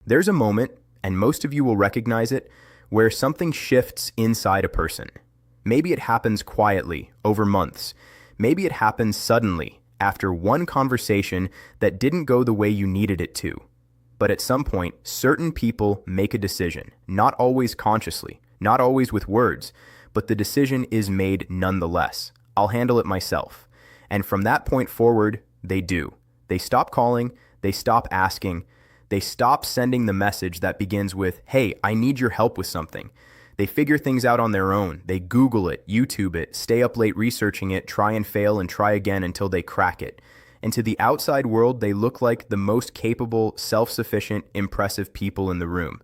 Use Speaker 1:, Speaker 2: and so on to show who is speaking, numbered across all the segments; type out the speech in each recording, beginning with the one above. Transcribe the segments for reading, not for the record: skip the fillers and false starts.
Speaker 1: There's a moment, and most of you will recognize it, where something shifts inside a person. Maybe it happens quietly, over months. Maybe it happens suddenly, after one conversation that didn't go the way you needed it to. But at some point, certain people make a decision, not always consciously, not always with words, but the decision is made nonetheless. I'll handle it myself. And from that point forward, they do. They stop calling, they stop asking, they stop sending the message that begins with, "Hey, I need your help with something." They figure things out on their own. They Google it, YouTube it, stay up late researching it, try and fail and try again until they crack it. And to the outside world, they look like the most capable, self-sufficient, impressive people in the room.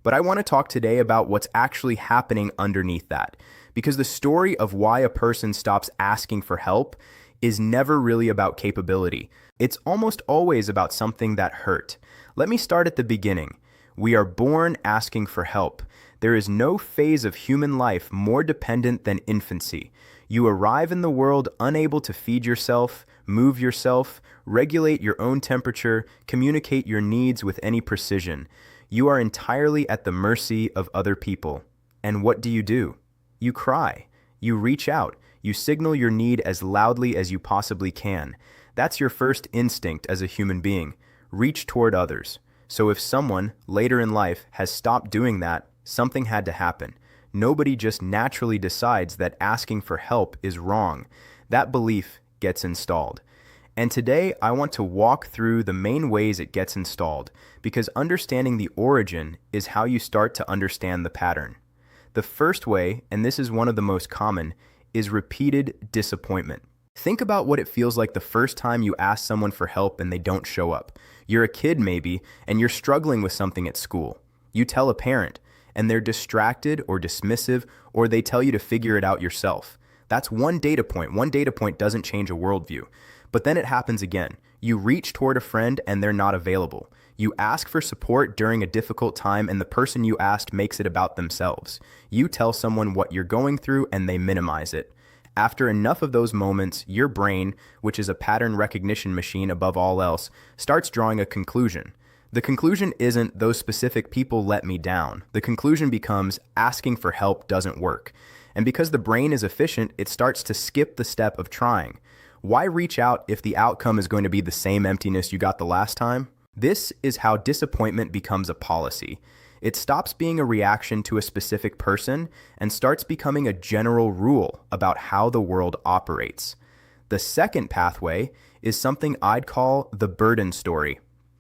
Speaker 1: But I want to talk today about what's actually happening underneath that. Because the story of why a person stops asking for help is never really about capability. It's almost always about something that hurt. Let me start at the beginning. We are born asking for help. There is no phase of human life more dependent than infancy. You arrive in the world unable to feed yourself, move yourself, regulate your own temperature, communicate your needs with any precision. You are entirely at the mercy of other people. And what do? You cry. You reach out. You signal your need as loudly as you possibly can. That's your first instinct as a human being. Reach toward others. So if someone, later in life, has stopped doing that, something had to happen. Nobody just naturally decides that asking for help is wrong. That belief gets installed. And today, I want to walk through the main ways it gets installed, because understanding the origin is how you start to understand the pattern. The first way, and this is one of the most common, is repeated disappointment. Think about what it feels like the first time you ask someone for help and they don't show up. You're a kid maybe, and you're struggling with something at school. You tell a parent, and they're distracted or dismissive, or they tell you to figure it out yourself. That's one data point. One data point doesn't change a worldview. But then it happens again. You reach toward a friend and they're not available. You ask for support during a difficult time and the person you asked makes it about themselves. You tell someone what you're going through and they minimize it. After enough of those moments, your brain, which is a pattern recognition machine above all else, starts drawing a conclusion. The conclusion isn't those specific people let me down. The conclusion becomes asking for help doesn't work. And because the brain is efficient, it starts to skip the step of trying. Why reach out if the outcome is going to be the same emptiness you got the last time? This is how disappointment becomes a policy. It stops being a reaction to a specific person and starts becoming a general rule about how the world operates. The second pathway is something I'd call the burden story.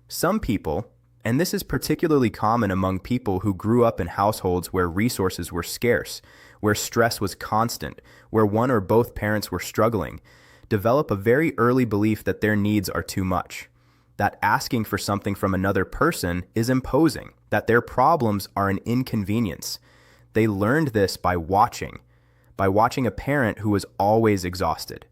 Speaker 1: Some people, and this is particularly common among people who grew up in households where resources were scarce, where stress was constant, where one or both parents were struggling, develop a very early belief that their needs are too much, that asking for something from another person is imposing, that their problems are an inconvenience. They learned this by watching a parent who was always exhausted,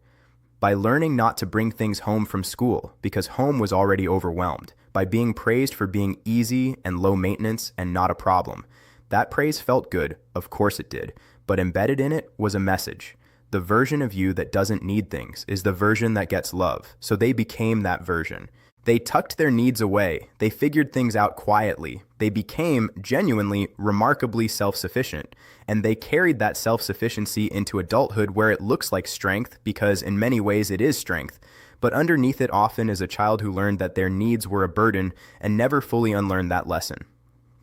Speaker 1: by learning not to bring things home from school because home was already overwhelmed, by being praised for being easy and low maintenance and not a problem. That praise felt good, of course it did, but embedded in it was a message. The version of you that doesn't need things is the version that gets love, so they became that version. They tucked their needs away. They figured things out quietly. They became genuinely, remarkably self-sufficient. And they carried that self-sufficiency into adulthood where it looks like strength, because in many ways it is strength. But underneath it often is a child who learned that their needs were a burden and never fully unlearned that lesson.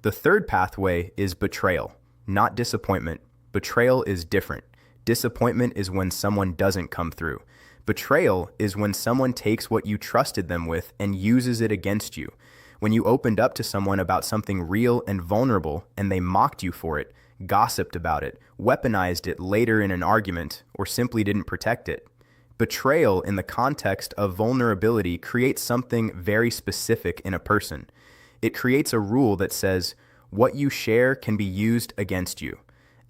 Speaker 1: The third pathway is betrayal, not disappointment. Betrayal is different. Disappointment is when someone doesn't come through. Betrayal is when someone takes what you trusted them with and uses it against you. When you opened up to someone about something real and vulnerable and they mocked you for it, gossiped about it, weaponized it later in an argument, or simply didn't protect it. Betrayal in the context of vulnerability creates something very specific in a person. It creates a rule that says, what you share can be used against you.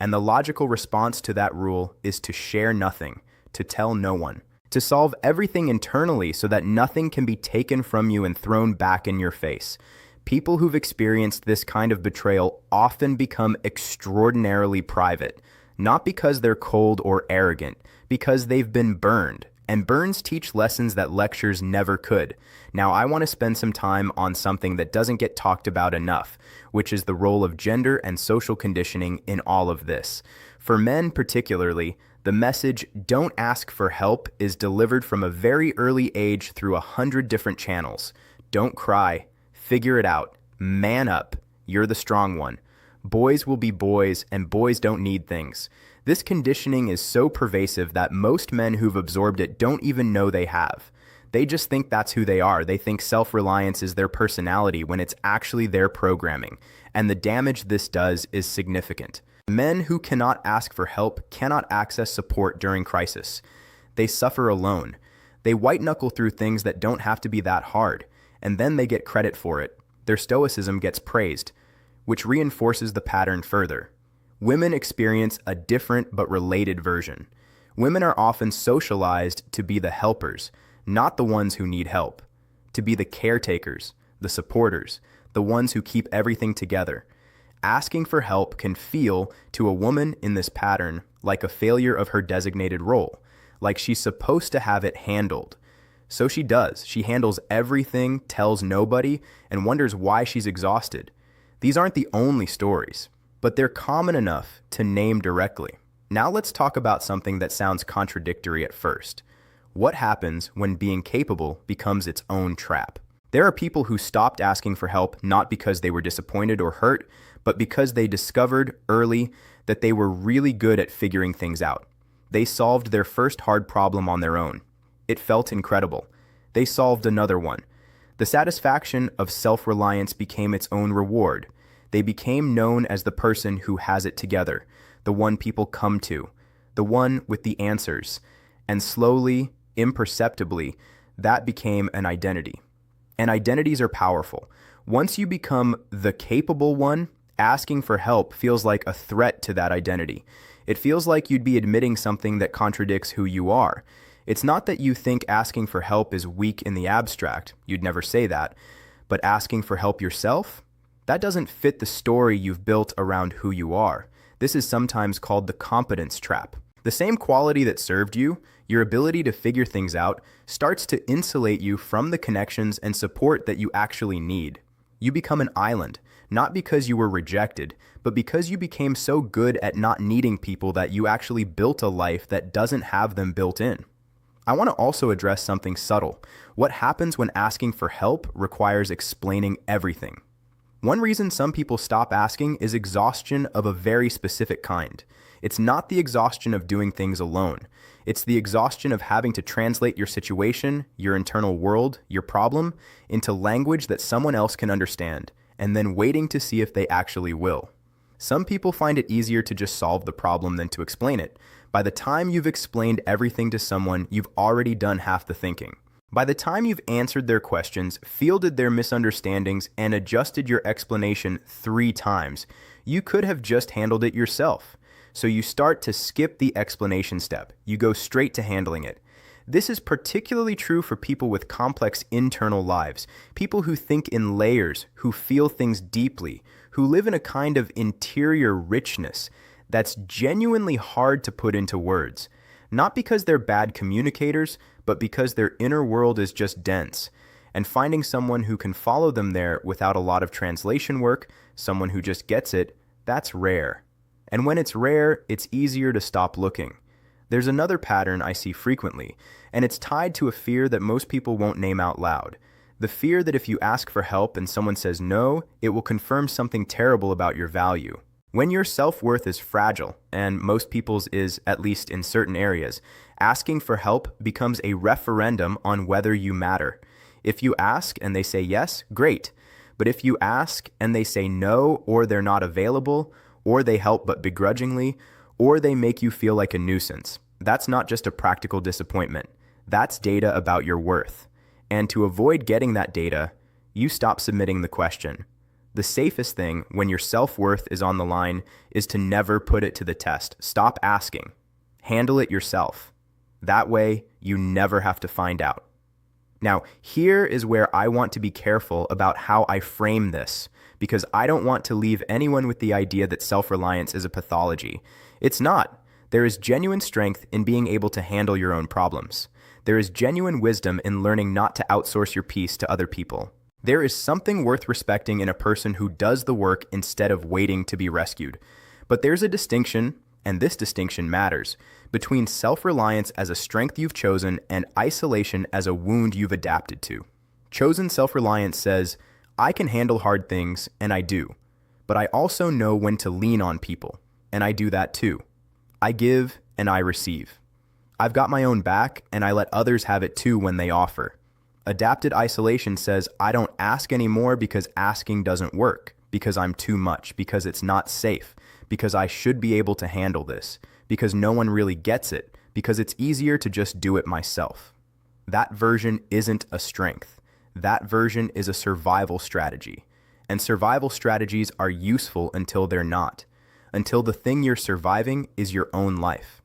Speaker 1: And the logical response to that rule is to share nothing, to tell no one, to solve everything internally so that nothing can be taken from you and thrown back in your face. People who've experienced this kind of betrayal often become extraordinarily private, not because they're cold or arrogant, because they've been burned. And burns teach lessons that lectures never could. Now, I want to spend some time on something that doesn't get talked about enough, which is the role of gender and social conditioning in all of this. For men particularly, the message, "don't ask for help," is delivered from a very early age through 100 different channels. Don't cry. Figure it out. Man up. You're the strong one. Boys will be boys, and boys don't need things. This conditioning is so pervasive that most men who've absorbed it don't even know they have. They just think that's who they are. They think self-reliance is their personality when it's actually their programming. And the damage this does is significant. Men who cannot ask for help cannot access support during crisis. They suffer alone. They white-knuckle through things that don't have to be that hard, and then they get credit for it. Their stoicism gets praised, which reinforces the pattern further. Women experience a different but related version. Women are often socialized to be the helpers, not the ones who need help, to be the caretakers, the supporters, the ones who keep everything together. Asking for help can feel, to a woman in this pattern, like a failure of her designated role, like she's supposed to have it handled. So she does. She handles everything, tells nobody, and wonders why she's exhausted. These aren't the only stories, but they're common enough to name directly. Now let's talk about something that sounds contradictory at first. What happens when being capable becomes its own trap? There are people who stopped asking for help not because they were disappointed or hurt, but because they discovered early that they were really good at figuring things out. They solved their first hard problem on their own. It felt incredible. They solved another one. The satisfaction of self-reliance became its own reward. They became known as the person who has it together, the one people come to, the one with the answers. And slowly, imperceptibly, that became an identity. And identities are powerful. Once you become the capable one, asking for help feels like a threat to that identity. It feels like you'd be admitting something that contradicts who you are. It's not that you think asking for help is weak in the abstract. You'd never say that. But asking for help yourself? That doesn't fit the story you've built around who you are. This is sometimes called the competence trap. The same quality that served you, your ability to figure things out, starts to insulate you from the connections and support that you actually need. You become an island, not because you were rejected, but because you became so good at not needing people that you actually built a life that doesn't have them built in. I want to also address something subtle. What happens when asking for help requires explaining everything? One reason some people stop asking is exhaustion of a very specific kind. It's not the exhaustion of doing things alone. It's the exhaustion of having to translate your situation, your internal world, your problem, into language that someone else can understand, and then waiting to see if they actually will. Some people find it easier to just solve the problem than to explain it. By the time you've explained everything to someone, you've already done half the thinking. By the time you've answered their questions, fielded their misunderstandings, and adjusted your explanation 3 times, you could have just handled it yourself. So you start to skip the explanation step. You go straight to handling it. This is particularly true for people with complex internal lives, people who think in layers, who feel things deeply, who live in a kind of interior richness that's genuinely hard to put into words. Not because they're bad communicators, but because their inner world is just dense. And finding someone who can follow them there without a lot of translation work, someone who just gets it, that's rare. And when it's rare, it's easier to stop looking. There's another pattern I see frequently, and it's tied to a fear that most people won't name out loud. The fear that if you ask for help and someone says no, it will confirm something terrible about your value. When your self-worth is fragile, and most people's is, at least in certain areas, asking for help becomes a referendum on whether you matter. If you ask and they say yes, great. But if you ask and they say no, or they're not available, or they help but begrudgingly, or they make you feel like a nuisance, that's not just a practical disappointment. That's data about your worth. And to avoid getting that data, you stop submitting the question. The safest thing when your self-worth is on the line is to never put it to the test. Stop asking. Handle it yourself. That way, you never have to find out. Now, here is where I want to be careful about how I frame this, because I don't want to leave anyone with the idea that self-reliance is a pathology. It's not. There is genuine strength in being able to handle your own problems. There is genuine wisdom in learning not to outsource your peace to other people. There is something worth respecting in a person who does the work instead of waiting to be rescued. But there's a distinction, and this distinction matters, between self-reliance as a strength you've chosen and isolation as a wound you've adapted to. Chosen self-reliance says, I can handle hard things, and I do. But I also know when to lean on people, and I do that too. I give, and I receive. I've got my own back, and I let others have it too when they offer. Adapted isolation says, I don't ask anymore because asking doesn't work, because I'm too much, because it's not safe, because I should be able to handle this, because no one really gets it, because it's easier to just do it myself. That version isn't a strength. That version is a survival strategy. And survival strategies are useful until they're not, until the thing you're surviving is your own life.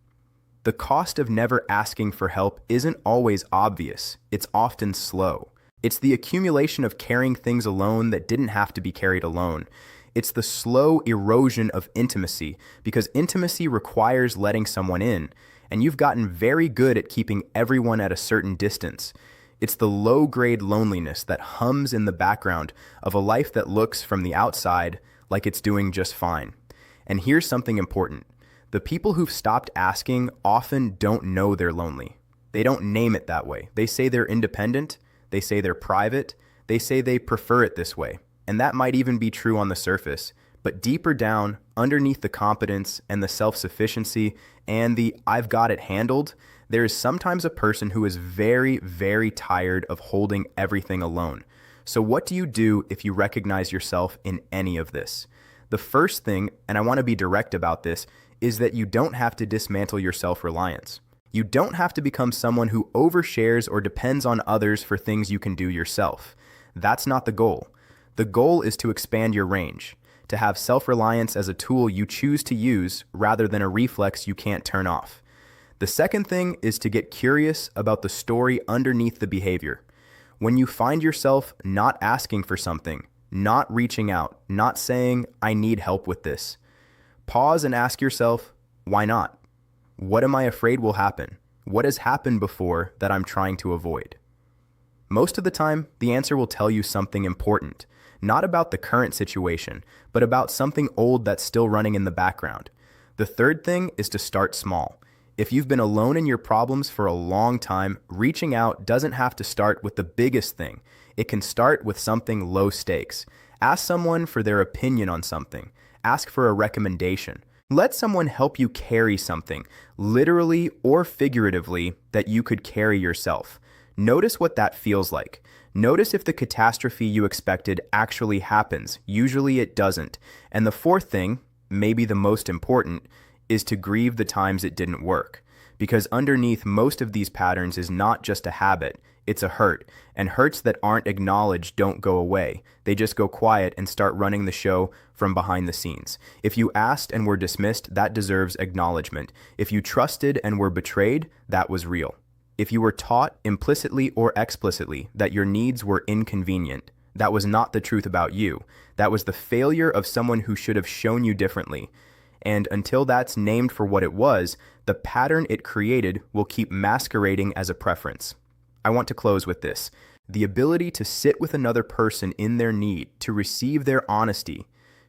Speaker 1: The cost of never asking for help isn't always obvious. It's often slow. It's the accumulation of carrying things alone that didn't have to be carried alone. It's the slow erosion of intimacy, because intimacy requires letting someone in, and you've gotten very good at keeping everyone at a certain distance. It's the low-grade loneliness that hums in the background of a life that looks from the outside like it's doing just fine. And here's something important. The people who've stopped asking often don't know they're lonely. They don't name it that way. They say they're independent, they say they're private, they say they prefer it this way. And that might even be true on the surface. But deeper down, underneath the competence and the self-sufficiency and the I've got it handled, there is sometimes a person who is very, very tired of holding everything alone. So what do you do if you recognize yourself in any of this? The first thing, and I want to be direct about this, is that you don't have to dismantle your self-reliance. You don't have to become someone who overshares or depends on others for things you can do yourself. That's not the goal. The goal is to expand your range, to have self-reliance as a tool you choose to use rather than a reflex you can't turn off. The second thing is to get curious about the story underneath the behavior. When you find yourself not asking for something, not reaching out, not saying, I need help with this, pause and ask yourself, why not? What am I afraid will happen? What has happened before that I'm trying to avoid? Most of the time, the answer will tell you something important, not about the current situation, but about something old that's still running in the background. The third thing is to start small. If you've been alone in your problems for a long time, reaching out doesn't have to start with the biggest thing. It can start with something low stakes. Ask someone for their opinion on something. Ask for a recommendation. Let someone help you carry something, literally or figuratively, that you could carry yourself. Notice what that feels like. Notice if the catastrophe you expected actually happens. Usually it doesn't. And the fourth thing, maybe the most important, is to grieve the times it didn't work. Because underneath most of these patterns is not just a habit, it's a hurt. And hurts that aren't acknowledged don't go away. They just go quiet and start running the show from behind the scenes. If you asked and were dismissed, that deserves acknowledgement. If you trusted and were betrayed, that was real. If you were taught implicitly or explicitly that your needs were inconvenient, that was not the truth about you. That was the failure of someone who should have shown you differently. And until that's named for what it was, the pattern it created will keep masquerading as a preference. I want to close with this. The ability to sit with another person in their need, to receive their honesty,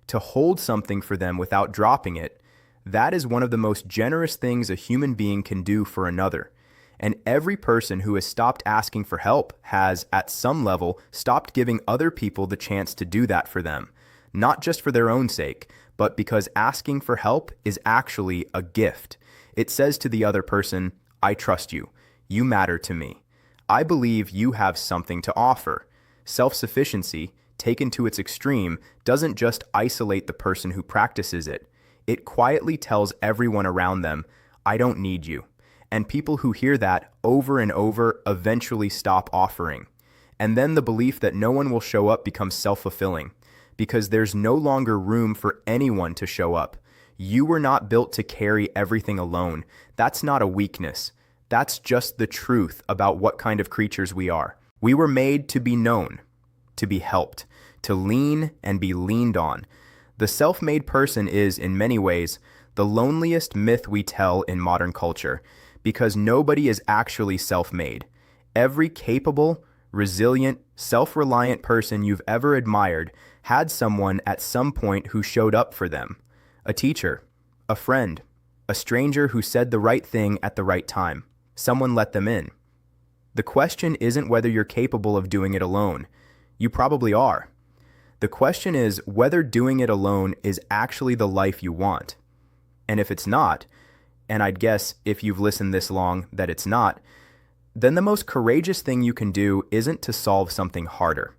Speaker 1: to hold something for them without dropping it, that is one of the most generous things a human being can do for another. And every person who has stopped asking for help has, at some level, stopped giving other people the chance to do that for them. Not just for their own sake, but because asking for help is actually a gift. It says to the other person, I trust you. You matter to me. I believe you have something to offer. Self-sufficiency, taken to its extreme, doesn't just isolate the person who practices it. It quietly tells everyone around them, I don't need you. And people who hear that over and over eventually stop offering. And then the belief that no one will show up becomes self-fulfilling, because there's no longer room for anyone to show up. You were not built to carry everything alone. That's not a weakness. That's just the truth about what kind of creatures we are. We were made to be known, to be helped, to lean and be leaned on. The self-made person is, in many ways, the loneliest myth we tell in modern culture, because nobody is actually self-made. Every capable, resilient, self-reliant person you've ever admired had someone at some point who showed up for them. A teacher, a friend, a stranger who said the right thing at the right time. Someone let them in. The question isn't whether you're capable of doing it alone. You probably are. The question is whether doing it alone is actually the life you want. And if it's not, and I'd guess if you've listened this long that it's not, then the most courageous thing you can do isn't to solve something harder.